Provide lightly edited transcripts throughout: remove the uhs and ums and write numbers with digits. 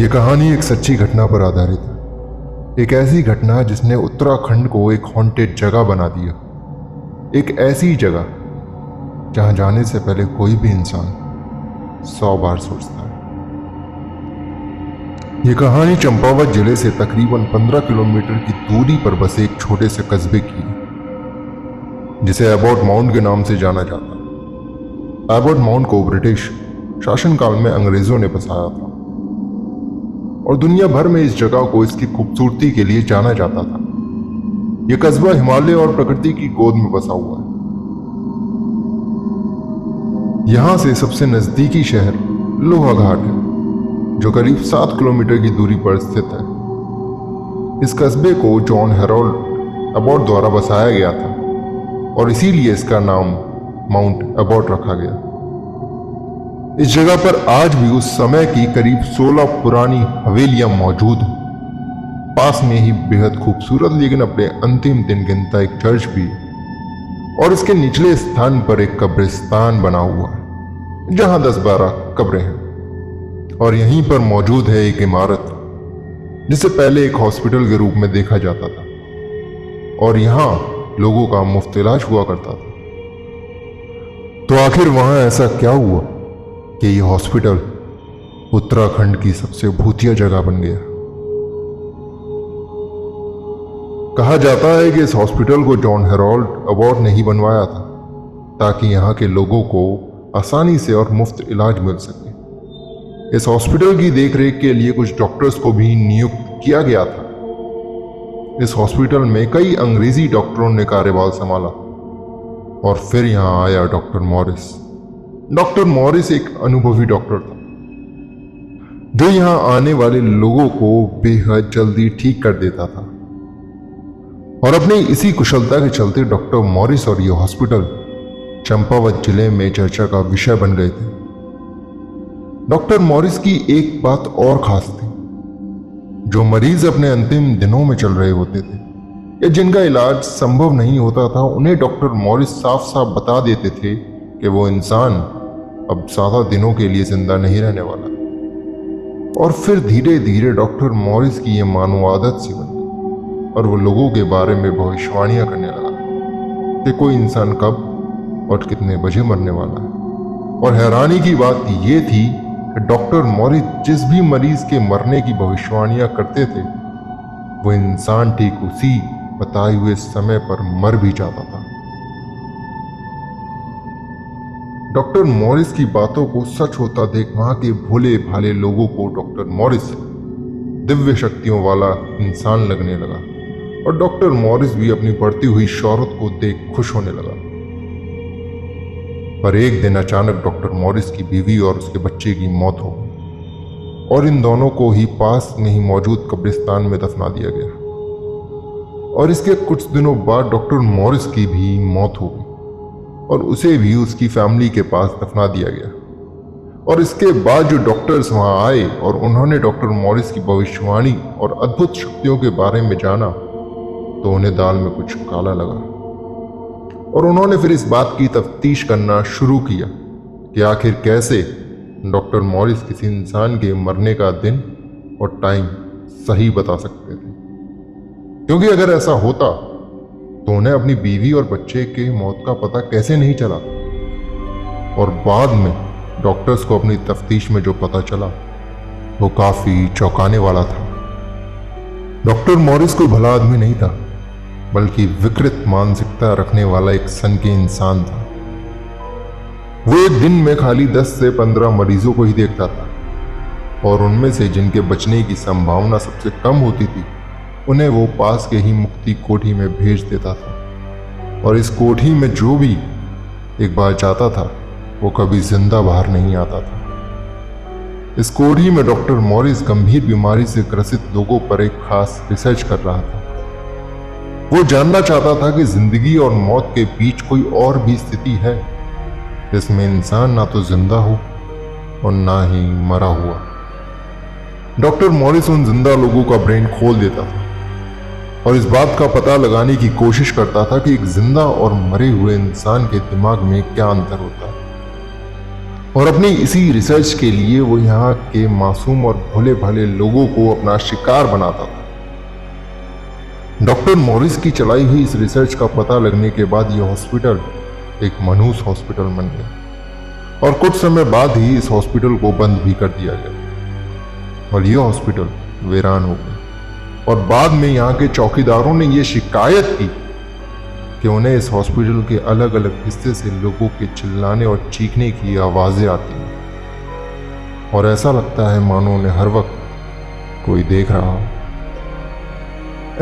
ये कहानी एक सच्ची घटना पर आधारित है। एक ऐसी घटना जिसने उत्तराखंड को एक हॉन्टेड जगह बना दिया। एक ऐसी जगह जहां जाने से पहले कोई भी इंसान 100 बार सोचता है। ये कहानी चंपावत जिले से तकरीबन 15 किलोमीटर की दूरी पर बसे एक छोटे से कस्बे की है, जिसे एबॉट माउंट के नाम से जाना जाता है। एबॉट माउंट को ब्रिटिश शासनकाल में अंग्रेजों ने बसाया था और दुनिया भर में इस जगह को इसकी खूबसूरती के लिए जाना जाता था। यह कस्बा हिमालय और प्रकृति की गोद में बसा हुआ है। यहां से सबसे नजदीकी शहर लोहाघाट है, जो करीब 7 किलोमीटर की दूरी पर स्थित है। इस कस्बे को जॉन हेरोल्ड एबॉट द्वारा बसाया गया था और इसीलिए इसका नाम माउंट एबॉट रखा गया। इस जगह पर आज भी उस समय की करीब 16 पुरानी हवेलियां मौजूद हैं। पास में ही बेहद खूबसूरत लेकिन अपने अंतिम दिन गिनता एक चर्च भी है और इसके निचले स्थान पर एक कब्रिस्तान बना हुआ है, जहां 10-12 कब्रें हैं। और यहीं पर मौजूद है एक इमारत जिसे पहले एक हॉस्पिटल के रूप में देखा जाता था और यहां लोगों का मुफ्त इलाज हुआ करता था। तो आखिर वहां ऐसा क्या हुआ कि यह हॉस्पिटल उत्तराखंड की सबसे भूतिया जगह बन गया? कहा जाता है कि इस हॉस्पिटल को जॉन हेरोल्ड एबॉट ने ही बनवाया था ताकि यहां के लोगों को आसानी से और मुफ्त इलाज मिल सके। इस हॉस्पिटल की देखरेख के लिए कुछ डॉक्टर्स को भी नियुक्त किया गया था। इस हॉस्पिटल में कई अंग्रेजी डॉक्टरों ने कार्यभार संभाला और फिर यहां आया डॉक्टर मॉरिस। डॉक्टर मॉरिस एक अनुभवी डॉक्टर था जो यहां आने वाले लोगों को बेहद जल्दी ठीक कर देता था और अपनी इसी कुशलता के चलते डॉक्टर मॉरिस और यह हॉस्पिटल चंपावत जिले में चर्चा का विषय बन गए थे। डॉक्टर मॉरिस की एक बात और खास थी। जो मरीज अपने अंतिम दिनों में चल रहे होते थे या जिनका इलाज संभव नहीं होता था, उन्हें डॉक्टर मॉरिस साफ साफ बता देते थे कि वो इंसान अब ज्यादा दिनों के लिए जिंदा नहीं रहने वाला। और फिर धीरे धीरे डॉक्टर मॉरिस की यह मानो आदत सी बन गई और वो लोगों के बारे में भविष्यवाणियां करने लगा कि कोई इंसान कब और कितने बजे मरने वाला है। और हैरानी की बात यह थी कि डॉक्टर मॉरिस जिस भी मरीज के मरने की भविष्यवाणियां करते थे, वो इंसान ठीक उसी बताए हुए समय पर मर भी जाता था। डॉक्टर मॉरिस की बातों को सच होता देख वहां के भोले भाले लोगों को डॉक्टर मॉरिस दिव्य शक्तियों वाला इंसान लगने लगा और डॉक्टर मॉरिस भी अपनी बढ़ती हुई शोहरत को देख खुश होने लगा। पर एक दिन अचानक डॉक्टर मॉरिस की बीवी और उसके बच्चे की मौत हो गई और इन दोनों को ही पास में ही मौजूद कब्रिस्तान में दफना दिया गया। और इसके कुछ दिनों बाद डॉक्टर मॉरिस की भी मौत हो गई और उसे भी उसकी फैमिली के पास दफना दिया गया। और इसके बाद जो डॉक्टर्स वहां आए और उन्होंने डॉक्टर मॉरिस की भविष्यवाणी और अद्भुत शक्तियों के बारे में जाना, तो उन्हें दाल में कुछ काला लगा और उन्होंने फिर इस बात की तफ्तीश करना शुरू किया कि आखिर कैसे डॉक्टर मॉरिस किसी इंसान के मरने का दिन और टाइम सही बता सकते थे। क्योंकि अगर ऐसा होता तो उन्हें अपनी बीवी और बच्चे के मौत का पता कैसे नहीं चला। और बाद में डॉक्टर्स को अपनी तफ्तीश में जो पता चला वो काफी चौंकाने वाला था। डॉक्टर मॉरिस कोई भला आदमी नहीं था, बल्कि विकृत मानसिकता रखने वाला एक सनकी इंसान था। वो एक दिन में खाली 10 से 15 मरीजों को ही देखता था और उनमें से जिनके बचने की संभावना सबसे कम होती थी, उन्हें वो पास के ही मुक्ति कोठी में भेज देता था। और इस कोठी में जो भी एक बार जाता था, वो कभी जिंदा बाहर नहीं आता था। इस कोठी में डॉक्टर मॉरिस गंभीर बीमारी से ग्रसित लोगों पर एक खास रिसर्च कर रहा था। वो जानना चाहता था कि जिंदगी और मौत के बीच कोई और भी स्थिति है जिसमें इंसान ना तो जिंदा हो और ना ही मरा हुआ। डॉक्टर मॉरिस उन जिंदा लोगों का ब्रेन खोल देता था और इस बात का पता लगाने की कोशिश करता था कि एक जिंदा और मरे हुए इंसान के दिमाग में क्या अंतर होता है। और अपनी इसी रिसर्च के लिए वो यहाँ के मासूम और भोले भाले लोगों को अपना शिकार बनाता था। डॉक्टर मॉरिस की चलाई हुई इस रिसर्च का पता लगने के बाद यह हॉस्पिटल एक मनहूस हॉस्पिटल बन गया और कुछ समय बाद ही इस हॉस्पिटल को बंद भी कर दिया गया और यह हॉस्पिटल वीरान हो गया। और बाद में यहाँ के चौकीदारों ने यह शिकायत की कि उन्हें इस हॉस्पिटल के अलग अलग हिस्से से लोगों के चिल्लाने और चीखने की आवाजें आती हैं और ऐसा लगता है मानो उन्हें हर वक्त कोई देख रहा हो।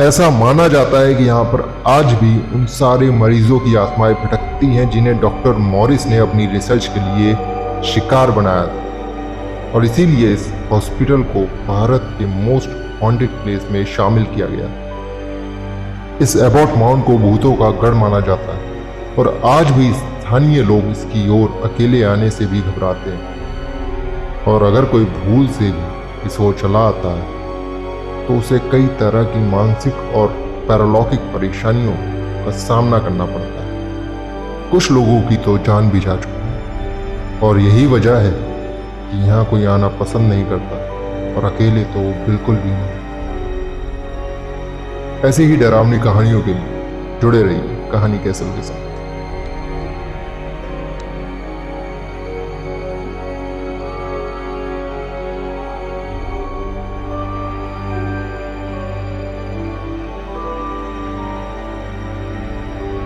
ऐसा माना जाता है कि यहाँ पर आज भी उन सारे मरीजों की आत्माएं भटकती हैं जिन्हें डॉक्टर मॉरिस ने अपनी रिसर्च के लिए शिकार बनाया था और इसीलिए इस हॉस्पिटल को भारत के मोस्ट हॉन्टेड प्लेस में शामिल किया गया। इस एबॉट माउंट को भूतों का गढ़ माना जाता है और आज भी स्थानीय लोग इसकी ओर अकेले आने से भी घबराते हैं और अगर कोई भूल से भी इस ओर चला आता है तो उसे कई तरह की मानसिक और पैरालौकिक परेशानियों का सामना करना पड़ता है। कुछ लोगों की तो जान भी जा चुकी है और यही वजह है कि यहाँ कोई आना पसंद नहीं करता और अकेले तो बिल्कुल भी नहीं। ऐसी ही डरावनी कहानियों के लिए जुड़े रहिए कहानी कैसल के साथ।